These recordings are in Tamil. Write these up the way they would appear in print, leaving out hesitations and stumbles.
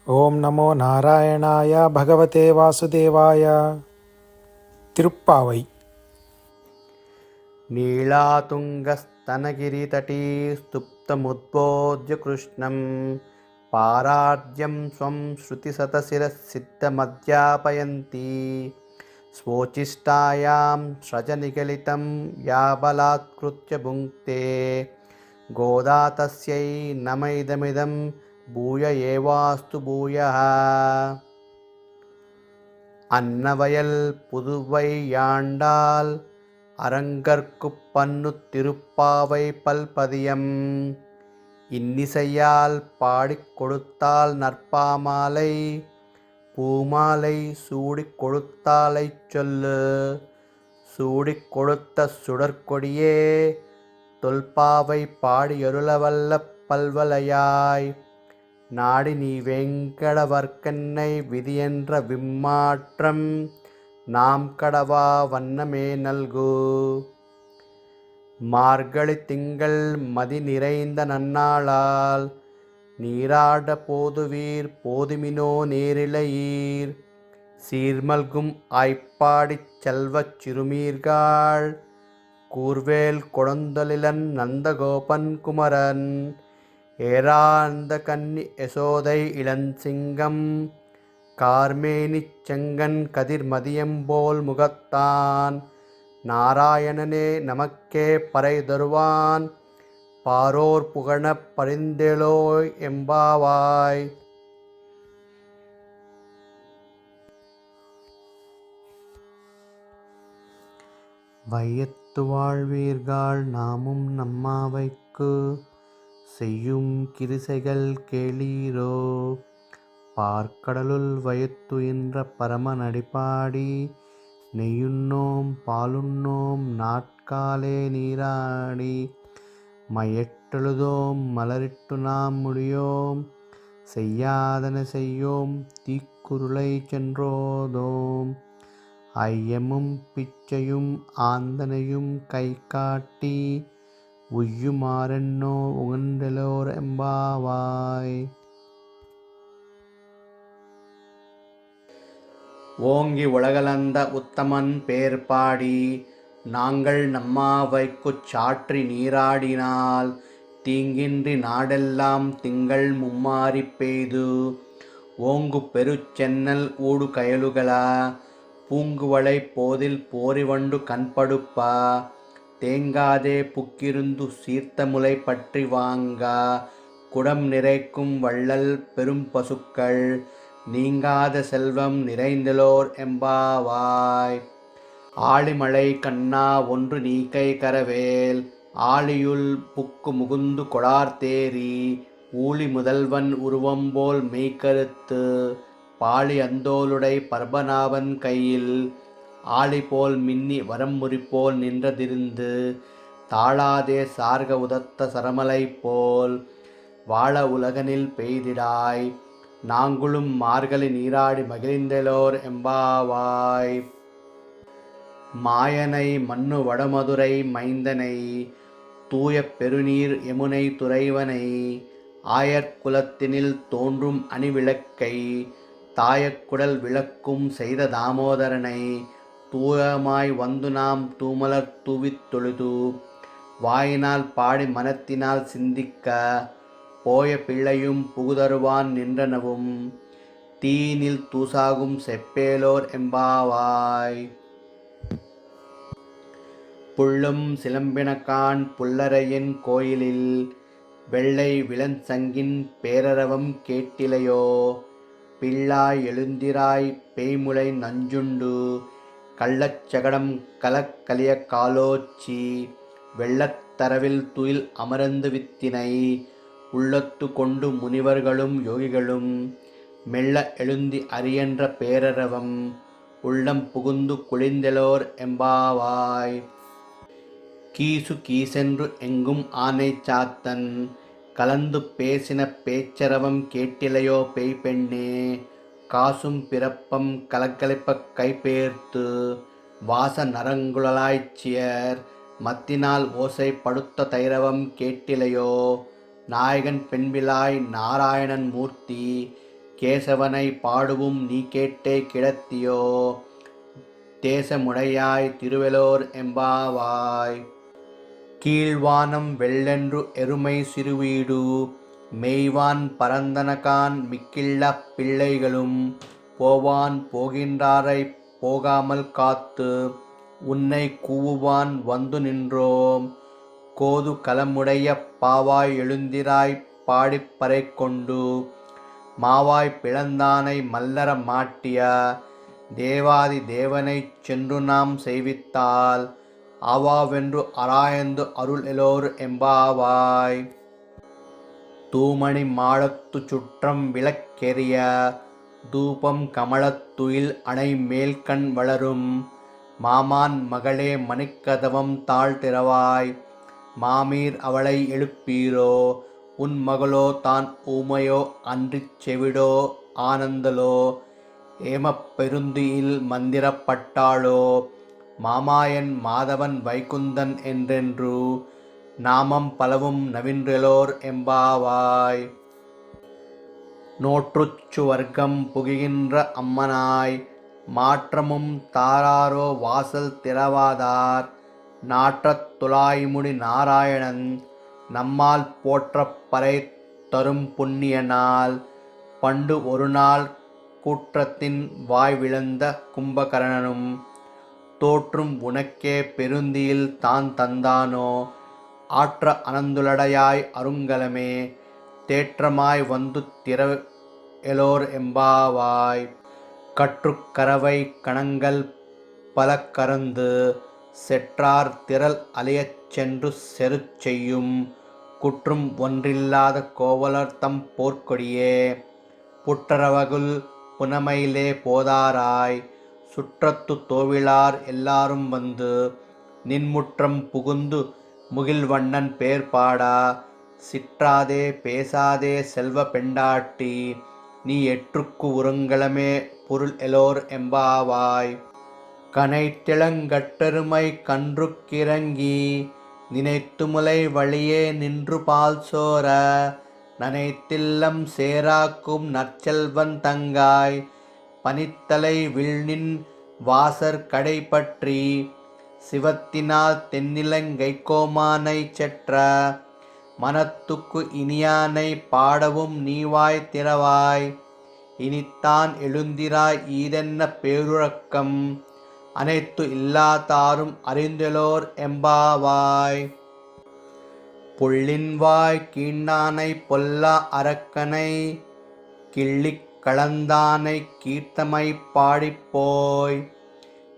ஓம் நமோ நாராயணாய பகவதே வாசுதேவாய. திருப்பாவை. नीलातुङ्गस्तनगिरितटी स्तुप्तमुद्बोध्य कृष्णं पारार्ध्यं स्वं श्रुतिशतशिरःसिद्धमध्यापयन्ती स्वोच्छिष्टायां स्रजनिगलितं या बलात्कृत्य भुङ्क्ते गोदा तस्यै नम इदमिदं भूय एवास्तु भूयः. அன்னவயல் புதுவையாண்டாள் அரங்கற்குப் பன்னு திருப்பாவை பல்பதியம் இன்னிசையால் பாடிக் கொடுத்தாள் நற்பாமாலை பூமாலை சூடிக் கொடுத்தாளைச் சொல்லு. சூடிக் கொடுத்த சுடற்கொடியே தொல்பாவை பாடியருளவல்ல பல்வலையாய் நாடி நீ வேங்கடவர்க்கென்னை விதியென்ற விம்மாற்றம் நாம் கடவா வண்ணமே நல்கு. மார்கழி திங்கள் மதி நிறைந்த நன்னாளால் நீராட போதுவீர் போதுமினோ நேரிழையீர் சீர்மல்கும் ஆய்ப்பாடிச் செல்வச் சிறுமீர்காள் கூர்வேல் கொடந்தொழிலன் நந்தகோபன் குமரன் ஏராந்த கன்னி யசோதை இளஞ்சிங்கம் கார்மேனிச் செங்கன் கதிர் மதியம்போல் முகத்தான் நாராயணனே நமக்கே பறை தருவான் பாரோர் புகழப் பரிந்தேலோய் எம்பாவாய். வையத்து வாழ்வீர்கள் நாமும் நம்மாவைக்கு செய்யும் கிரிசைகள் கேளீரோ. பார்க்கடலுள் வயத்துயின்ற பரமன் அடிப்பாடி நெய்யுண்ணோம் பாலுண்ணோம் நாட்காலே நீராடி மையட்டெழுதோம் மலரிட்டு நாம் முடியோம் செய்யாதன செய்யோம் தீக்குருளை சென்றோதோம் ஐயமும் பிச்சையும் ஆந்தனையும் கை காட்டி உய்யுமாறென்னோ உகந்தெலோர் எம்பாவாய். ஓங்கி உலகளந்த உத்தமன் பேர் பாடி நாங்கள் நம்மாவைக்குச் சாற்றி நீராடினால் தீங்கின்றி நாடெல்லாம் திங்கள் மும்மாறி பெய்து ஓங்கு பெருச்சென்னல் ஊடு கயலுகளா பூங்குவளை போதில் போரிவண்டு கண்படுப்பா தேங்காதே புக்கிருந்து சீர்த்த முலை பற்றி வாங்கா குடம் நிறைக்கும் வள்ளல் பெரும் பசுக்கள் நீங்காத செல்வம் நிறைந்தலோர் எம்பாவாய். ஆழிமழை கண்ணா ஒன்று நீக்கை கரவேல் ஆழியுள் புக்கு முகுந்து கொடார்த்தேரி ஊழி முதல்வன் உருவம்போல் மெய்கருத்து பாழி அந்தோளுடை பர்பநாபன் கையில் ஆழிபோல் மின்னி வரம் முறிப்போல் நின்றதிருந்து தாழாதே சார்க உதத்த சரமலை போல் வாழ உலகனில் பெய்திடாய் நாங்களும் மார்கழி நீராடி மகிழ்ந்தலோர் எம்பாவாய். மாயனை மன்னு வடமதுரை மைந்தனை தூய பெருநீர் யமுனை துறைவனை ஆயர்குலத்தினில் தோன்றும் அணிவிளக்கை தாயக்குடல் விளக்கும் செய்த தாமோதரனை தூயமாய் வந்து நாம் தூமலர் தூவித் தொழுது வாயினால் பாடி மனத்தினால் சிந்திக்க போய பிள்ளையும் புகுதருவான் நின்றனவும் தீயினில் தூசாகும் செப்பேலோர் எம்பாவாய். புள்ளும் சிலம்பினகான் புல்லரையின் கோயிலில் வெள்ளை விளஞ்சங்கின் பேரரவம் கேட்டிலையோ பிள்ளாய் எழுந்திராய் பேய்முளை நஞ்சுண்டு கள்ளச்சகடம் கலக்கலிய காலோச்சி வெள்ளத்தரவில் துயில் அமர்ந்து வித்தினை உள்ளத்து கொண்டு முனிவர்களும் யோகிகளும் மெல்ல எழுந்தி அரியன்ற பேரரவம் உள்ளம் புகுந்து குளிர்ந்தெலோர் எம்பாவாய். கீசு கீசென்று எங்கும் ஆனை சாத்தன் கலந்து பேசின பேச்சரவம் கேட்டிலையோ பேய் பெண்ணே காசும் பிறப்பம் கலக்கலைப்பக் கைபேர்த்து வாச நரங்குழலாய்ச்சியர் மத்தினால் ஓசை படுத்த தைரவம் கேட்டிலையோ நாயகன் பெண்பிலாய் நாராயணன் மூர்த்தி கேசவனை பாடுவும் நீ கேட்டே கிடத்தியோ தேசமுடையாய் திருவெலோர் எம்பாவாய். கீழ்வானம் வெள்ளென்று எருமை சிறுவீடு மெய்வான் பரந்தனகான் மிக்கில்ல பிள்ளைகளும் போவான் போகின்றாரைப் போகாமல் காத்து உன்னை கூவுவான் வந்து நின்றோம். கோது கலமுடைய பாவாய் எழுந்திராய் பாடிப்பறை கொண்டு மாவாய் பிளந்தானை மல்லர மாட்டிய தேவாதி தேவனைச் சென்று நாம் செய்வித்தால் ஆவாவென்று அராயந்து அருள் எலோர் எம்பாவாய். தூமணி மாடத்து சுற்றம் விளக்கெரிய தூபம் கமலத்துயில் அணை மேல்கண் வளரும் மாமான் மகளே மணிக்கதவம் தாழ்த்திரவாய். மாமீர் அவளை எழுப்பீரோ உன் மகளோ தான் ஊமையோ அன்றிச் செவிடோ ஆனந்தலோ ஏமப் பெருந்தியில் மந்திரப்பட்டாளோ மாமாயன் மாதவன் வைகுந்தன் என்றென்று நாமம் பலவும் நவின்றெலோர் எம்பாவாய். நோற்றுச் சுவர்க்கம் புகுகின்ற அம்மனாய் மாற்றமும் தாராரோ வாசல் திறவாதார் நாற்றத் துழாய்முடி நாராயணன் நம்மால் போற்றப் பறை தரும் புண்ணிய நாள். பண்டு ஒரு நாள் கூற்றத்தின் வாய்விழந்த கும்பகர்ணனும் தோற்றும் உனக்கே பெருந்தியில் தான் தந்தானோ ஆற்ற அனந்துலடையாய் அருங்கலமே தேற்றமாய் வந்து திற எலோர் எம்பாவாய். கற்றுக் கரவை கணங்கள் பல கறந்து செற்றார் திரள் அலையச் சென்று செருச் செய்யும் குற்றும் ஒன்றில்லாத கோவலர் தம் போர்க்கொடியே புற்றரவகுல் புனமையிலே போதாராய். சுற்றத்து தோவிலார் எல்லாரும் வந்து நின்முற்றம் புகுந்து முகில்வண்ணன் பேர் பாடா சிற்றாதே பேசாதே செல்வ பெண்டாட்டி நீ எற்றுக்கு உருங்கலமே பொருள் எலோர் எம்பாவாய். கனைத்திளங்கட்டெருமை கன்றுக்கிறங்கி நினைத்துமுலை வழியே நின்று பால் சோர நனைத்தில்லம் சேராக்கும் நற்செல்வன் தங்காய் பனித்தலை வில்நின் வாசற் கடைப்பற்றி சிவத்தினால் தென்னிலங்கைக்கோமானை செற்ற மனத்துக்கு இனியானை பாடவும் நீவாய் திறவாய். இனித்தான் எழுந்திராய் ஈதென்ன பேருறக்கம் அனைத்து இல்லாதாரும் அறிந்தெலோர் எம்பாவாய். புள்ளின்வாய் கீண்டானை பொல்லா அரக்கனை கிள்ளிக் களந்தானை கீர்த்தமை பாடிப்போய்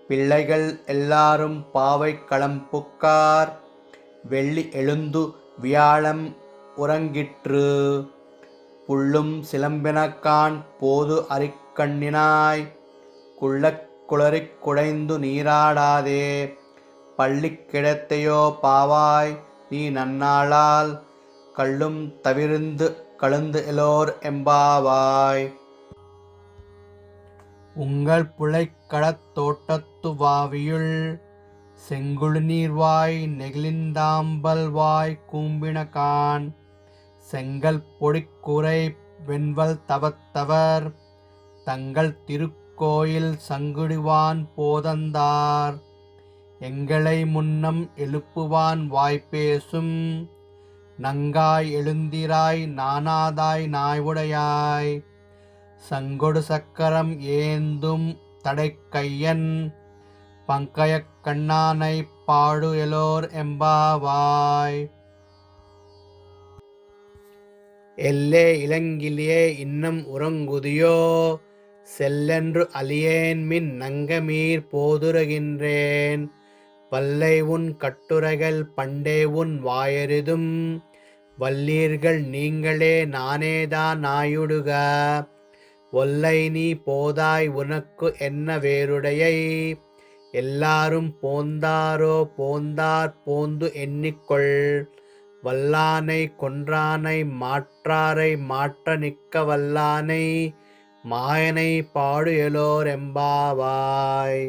பிள்ளைகள் எல்லாரும் பாவை களம்புக்கார் வெள்ளி எழுந்து வியாழம் உறங்கிற்று. புள்ளும் சிலம்பினக்கான் போது அரிக்கண்ணினாய் குள்ளக் குளறிக் குடைந்து நீராடாதே பள்ளிக் கிடத்தையோ பாவாய் நீ நன்னாளால் கள்ளும் தவிர்ந்து கழுந்து எலோர் எம்பாவாய். உங்கள் புழைக்களத் தோட்டத்து வாவியுள் செங்குழு நீர்வாய் நெகிழிந்தாம்பல் வாய் கூம்பினகான் செங்கல் பொடிக்குறை வெண்வல் தவத்தவர் தங்கள் திருக்கோயில் சங்குடிவான் போதந்தார் எங்களை முன்னம் எழுப்புவான் வாய்ப்பேசும் நங்காய் எழுந்திராய் நானாதாய் நாய்வுடையாய் சங்கொடு சக்கரம் ஏந்தும் தடைக்கையன் பங்கயக் கண்ணானை பாடு எலோர் எம்பாவாய். எல்லே இளங்கிலியே இன்னம் உறங்குதியோ செல்லென்று அலியேன் மின் நங்கமீர் போதுரகின்றேன் வல்லை உன் கட்டுரைகள் பண்டே உன் வாயெருதும் வல்லீர்கள் நீங்களே நானேதான் நாயுடுக ஒல்லை நீ போதாய் உனக்கு என்ன வேறுடையை எல்லாரும் போந்தாரோ போந்தார் போந்து எண்ணிக்கொள் வல்லானை கொன்றானை மாற்றாரை மாற்ற நிற்க வல்லானை மாயனை பாடு எலோர் எம்பாவாய்.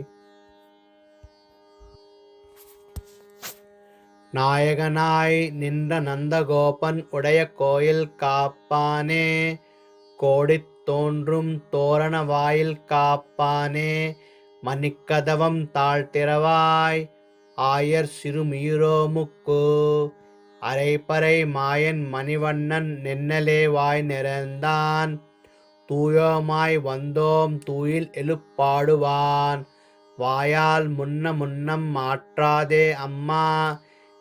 நாயகனாய் நின்ற நந்தகோபன் உடைய கோயில் காப்பானே கோடித் தோன்றும் தோரண வாயில் காப்பானே மணிக்கதவம் தாழ்த்திறவாய் ஆயர் சிறுமீரோமுக்கு அரைப்பறை மாயன் மணிவண்ணன் நென்னலே வாய் நிறந்தான் தூயோமாய் வந்தோம் தூயில் எழுப்பாடுவான் வாயால் முன்னம் மாற்றாதே அம்மா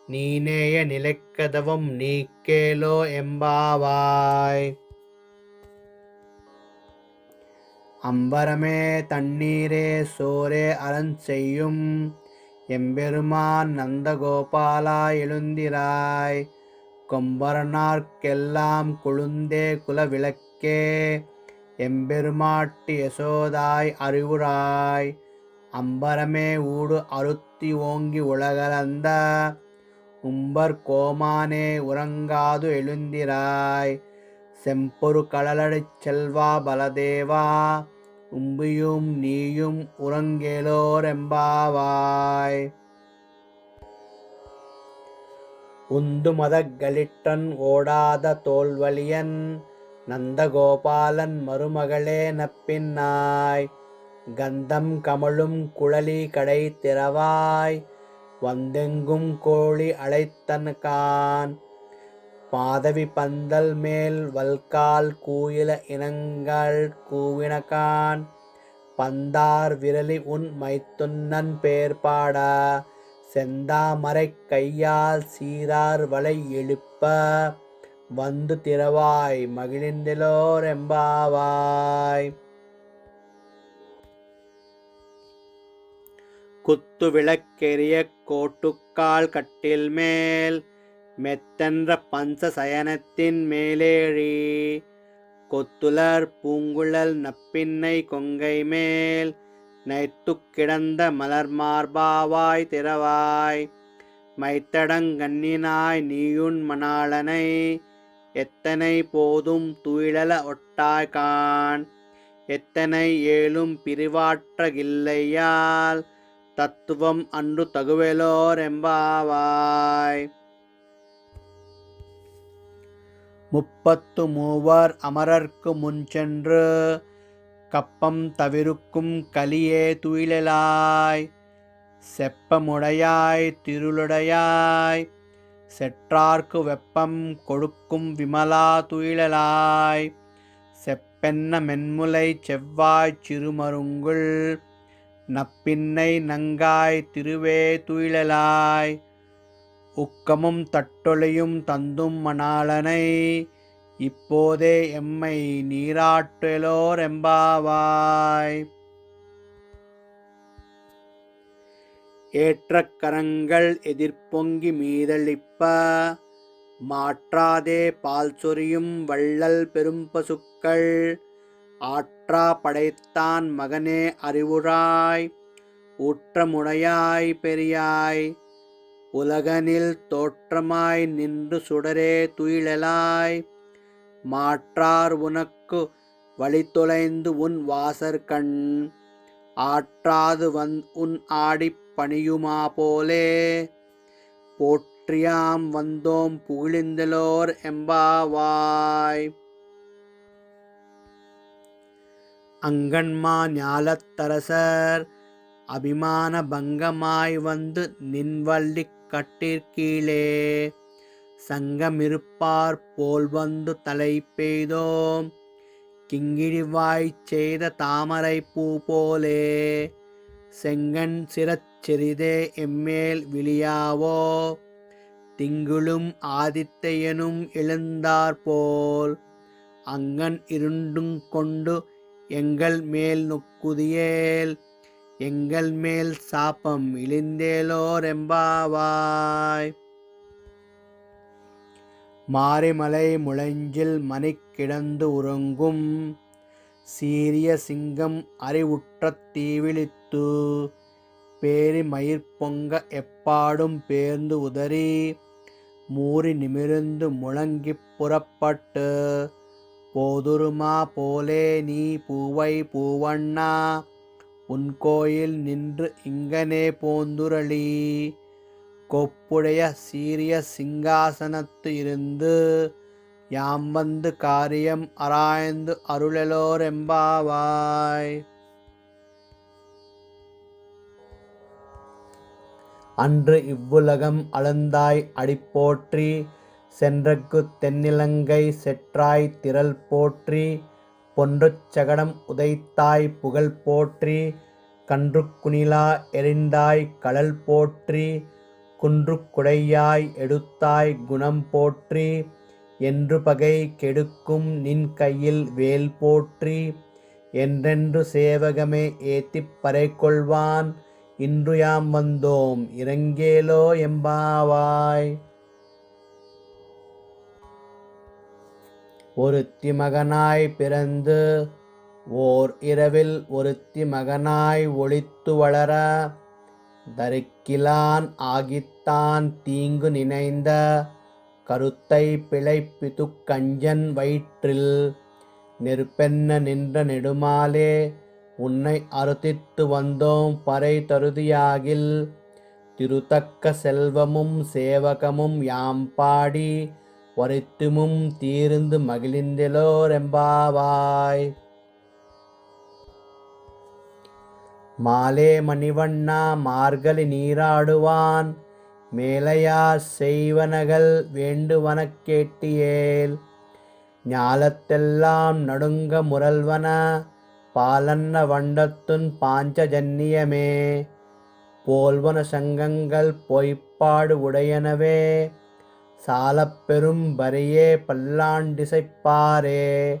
நீனேய நிலைக்கதவும் நீக்கேலோ எம்பாவாய். அம்பரமே தண்ணீரே சோரே அறஞ்செய்யும் எம்பெருமான் நந்தகோபாலா எழுந்திராய் கொம்பரனார்க்கெல்லாம் கொழுந்தே குலவிளக்கே எம்பெருமாட்டி யசோதாய் அறிவுராய் அம்பரமே ஊடு அருத்தி ஓங்கி உலகளந்த உம்பர் கோமானே உறங்காது எழுந்திராய் செம்பொரு கடலடைச் செல்வா பலதேவா உம்பியும் நீயும் உறங்கேலோரெம்பாவாய். உந்து மதகளிட்டன் ஓடாத தோல்வலியன் நந்தகோபாலன் மருமகளே நப்பின்னாய் கந்தம் கமழும் குழலி கடை திறவாய் வந்தெங்கும் கோழி அழைத்தன்கான் மாதவி பந்தல் மேல் வல்கால் கூயில இனங்கள் கூவினகான் பந்தார் விரலி உன் மைத்துன்னன் பேர்பாட செந்தாமரை கையால் சீரார் வலை எழுப்ப வந்து திறவாய் மகிழ்ந்தெலோரெம்பாவாய். குத்து விளக்கெரிய கோட்டுக்கால் கட்டில் மேல் மெத்தென்ற பஞ்ச சயனத்தின் மேலேழி கொத்துலர் பூங்குழல் நப்பின்னை கொங்கை மேல் நைத்துக் கிடந்த மலர் மார்பாவாய் திறவாய் மைத்தடங்கண்ணினாய் நீயுன் மணாளனை எத்தனை போதும் துயிலல ஒட்டாய்கான் எத்தனை ஏலும் பிரிவாற்றகில்லையால் தத்துவம் அன்று தகுவெலோரெம்பாவாய். முப்பத்து மூவர் அமரர்க்கு முன்சென்று கப்பம் தவிருக்கும் கலியே துயிலாய் செப்பமுடையாய் திருளுடையாய் செற்றார்க்கு வெப்பம் கொடுக்கும் விமலா துயிலாய் செப்பென்ன மென்முலை செவ்வாய் சிறுமருங்குள் நப்பின்னை நங்காய் திருவே துயிலாய் உக்கமும் தட்டொழியும் தந்தும் மணாளனை இப்போதே எம்மை நீராட்டெலோரெம்பாவாய். ஏற்ற கரங்கள் எதிர்பொங்கி மீதளிப்ப மாற்றாதே பால் சொரியும் வள்ளல் பெரும் பசுக்கள் ஆற்றா படைத்தான் மகனே அறிவுராய் ஊற்றமுடையாய் பெரியாய் உலகனில் தோற்றமாய் நின்று சுடரே துயிலாய் மாற்றார் உனக்கு வழி தொலைந்து உன் வாசற்கண் ஆற்றாது உன் ஆடிப் பணியுமா போலே போற்றியாம் வந்தோம் புகழிந்தலோர் எம்பாவாய். அங்கன்மா ஞாலத்தரசர் அபிமான பங்கமாய் வந்து நின்வள்ளி கட்டிற்கீழே சங்கமிருப்பார் போல் வந்து தலை பெய்தோம் கிங்கிழிவாய் செய்த தாமரை பூ போலே செங்கண் சிரச் செறிதே எம்மேல் விழியாவோ திங்களும் ஆதித்தையனும் எழுந்தாற்போல் அங்கன் இருண்டுங் கொண்டு எங்கள் மேல் நொக்குதியேல் எங்கள் மேல் சாப்பம் இழிந்தேலோரெம்பாவாய். மாரிமலை முளைஞ்சில் மணிக் கிடந்து உறங்கும் சீரிய சிங்கம் அறிவுற்ற தீவிழித்து பேரி மயிர்பொங்க எப்பாடும் பேர்ந்து உதறி மூறி நிமிர்ந்து முழங்கிப் புறப்பட்டு போதுருமா போலே நீ பூவை பூவண்ணா உன் கோயில் நின்று இங்கனே போந்துரளி கொப்புடைய சீரிய சிங்காசனத்து இருந்து யாம் வந்து காரியம் ஆராய்ந்து அருளலோர் எம்பாவாய். அன்று இவ்வுலகம் அளந்தாய் அடிப்போற்றி, சென்றக்குத் தென்னிலங்கை செற்றாய் திரள் போற்றி, பொன்றுச் சகடம் உதைத்தாய் புகழ் போற்றி, கன்றுக் குணிலா எறிந்தாய் கழல் போற்றி, குன்றுக் குடையாய் எடுத்தாய் குணம் போற்றி, என்று பகை கெடுக்கும் நின் கையில் வேல் போற்றி, என்றென்று சேவகமே ஏத்திப் பறை கொள்வான், இன்று யாம் வந்தோம் இரங்கேலோ எம்பாவாய். ஒருத்தி மகனாய் பிறந்து ஓர் இரவில் ஒருத்தி மகனாய் ஒளித்து வளர, தரிக்கிலான் ஆகித்தான் தீங்கு நினைந்த, கருத்தை பிழைப்பிதுக் கஞ்சன் வயிற்றில், நெருப்பென்ன நின்ற நெடுமாலே உன்னை அறுத்தித்து வந்தோம் பறை தருதியாகில், திருத்தக்க செல்வமும் சேவகமும் யாம் பாடி, வரித்துமும் தீர்ந்து மகிழ்ந்தேலோர் எம்பாவாய். மாலே மணிவண்ணா மார்கழி நீராடுவான், மேலையார் செய்வனகள் வேண்டுவனக் கேட்டியேல், ஞாலத்தெல்லாம் நடுங்க முரல்வன பாலன்ன வண்டத்துன் பாஞ்சஜன்னியமே, போல்வன சங்கங்கள் பொய்ப்பாடு உடையனவே, சாலப் பெரும் பரியே பல்லாண்டிசைப்பாரே,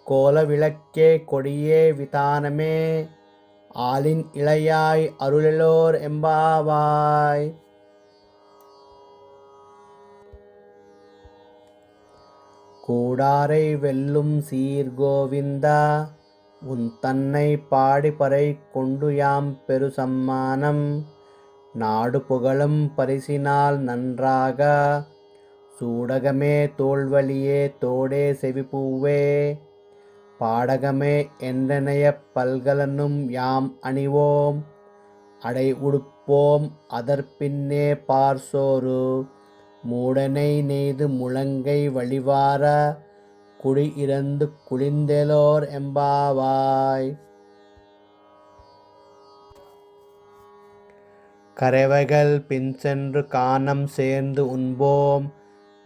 கோல விளக்கே கொடியே விதானமே, ஆலின் இளையாய் அருளலோர் எம்பாவாய். கூடாரை வெல்லும் சீர் கோவிந்தா, உன் தன்னை பாடி பறை கொண்டு யாம் பெரு சம்மானம், நாடு புகழும் பரிசினால் நன்றாக, சூடகமே தோள்வலியே தோடே செவிப்பூவே, பாடகமே என்றனையப் பல்கலனும் யாம் அணிவோம், அடை உடுப்போம் அதற்பின்னே பார்சோறு, மூடனை நெய்து முழங்கை வழிவார, குடி இறந்து குளிர்ந்தேலோர் எம்பாவாய். கறவைகள் பின் சென்று கானம் சேர்ந்து உண்போம்,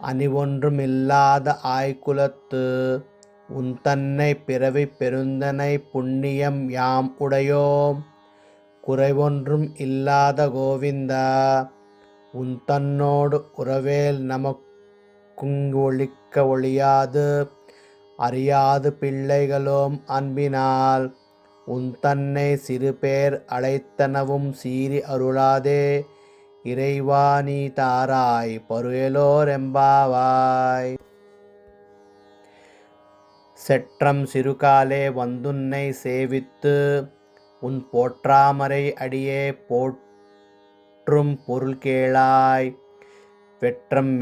அணிவொன்றும் இல்லாத ஆய்குலத்து, உன் தன்னை பிறவி பெருந்தனை புண்ணியம் யாம் உடையோம், குறைவொன்றும் இல்லாத கோவிந்தா, உன் தன்னோடு உறவேல் நமக்குங் ஒழிக்க ஒழியாது, அறியாது பிள்ளைகளோம் அன்பினால், உன் தன்னை சிறுபேர் அழைத்தனவும் சீறி அருளாதே, இறைவா நீ தாராய் பருவேலோர் எம்பாவாய். செற்றம் சிறுகாலே வந்துன்னை சேவித்து, உன் போற்றாமரை அடியே போற்றும் பொருள் கேளாய், வெற்றம்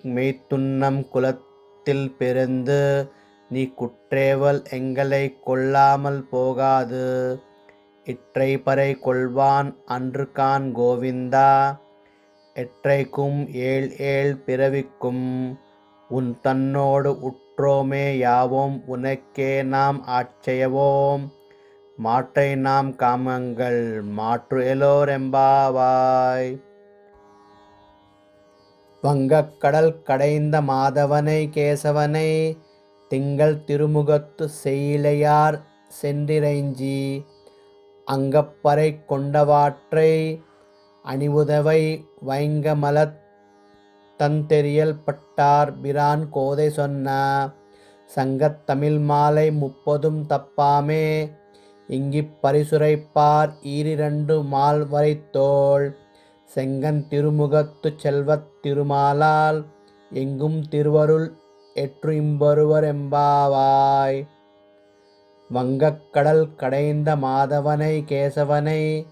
மெய்த்துன்னம் குலத்தில் பிறந்து, நீ குற்றேவல் எங்களை கொள்ளாமல் போகாது, இற்றை பறை கொள்வான் அன்று காண் கோவிந்தா, எற்றைக்கும் ஏழ் ஏழ் பிறவிக்கும், உன் தன்னோடு உற்றோமே யாவோம் உனக்கே நாம் ஆட்செயவோம், மாற்றை நாம் காமங்கள் மாற்று எலோர் எம்பாவாய். வங்கக் கடல் கடைந்த மாதவனை கேசவனை, திங்கள் திருமுகத்து செய்யிழையார் சென்றிறைஞ்சி, அங்கப்பறை கொண்டவாற்றை அணிவுதவை வைங்கமலத் தந்தெறியல் பட்டார் பிரான் கோதை சொன்ன, சங்கத் தமிழ் மாலை 30 தப்பாமே, இங்கிப் பரிசுரைப்பார் ஈரிரண்டு மால் வரைத்தோள், செங்கன் திருமுகத்துச் செல்வத் திருமாலால், எங்கும் திருவருள் எற்று இம்பொருவர் எம்பாவாய். வங்கக் கடல் கடைந்த மாதவனை கேசவனை,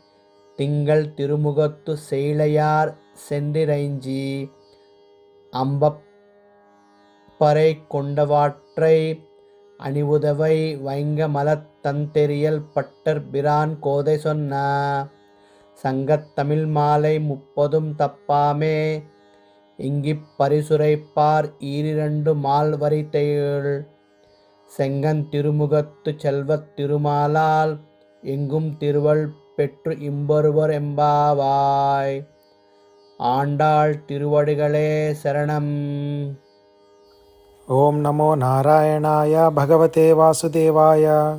திங்கள் திருமுகத்து செய்யிழையார் சென்றிறைஞ்சி, அம்பப்பறை கொண்டவாற்றை அணிவுதவை வைங்கமலத் தந்தெறியல் பட்டர் பிரான் கோதை சொன்ன, சங்கத் தமிழ் மாலை 30 தப்பாமே, இங்கிப் பரிசுரைப்பார் ஈரிரண்டு மால்வரித்தேள் செங்கன் திருமுகத்து செல்வத் திருமாலால் எங்கும் திருவள் பெற்று இம்பொருவர் எம்பாவாய். ஆண்டாள் திருவடிகளே சரணம். ஓம் நமோ நாராயணாய பகவதே வாசுதேவாய.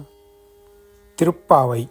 திருப்பாவை.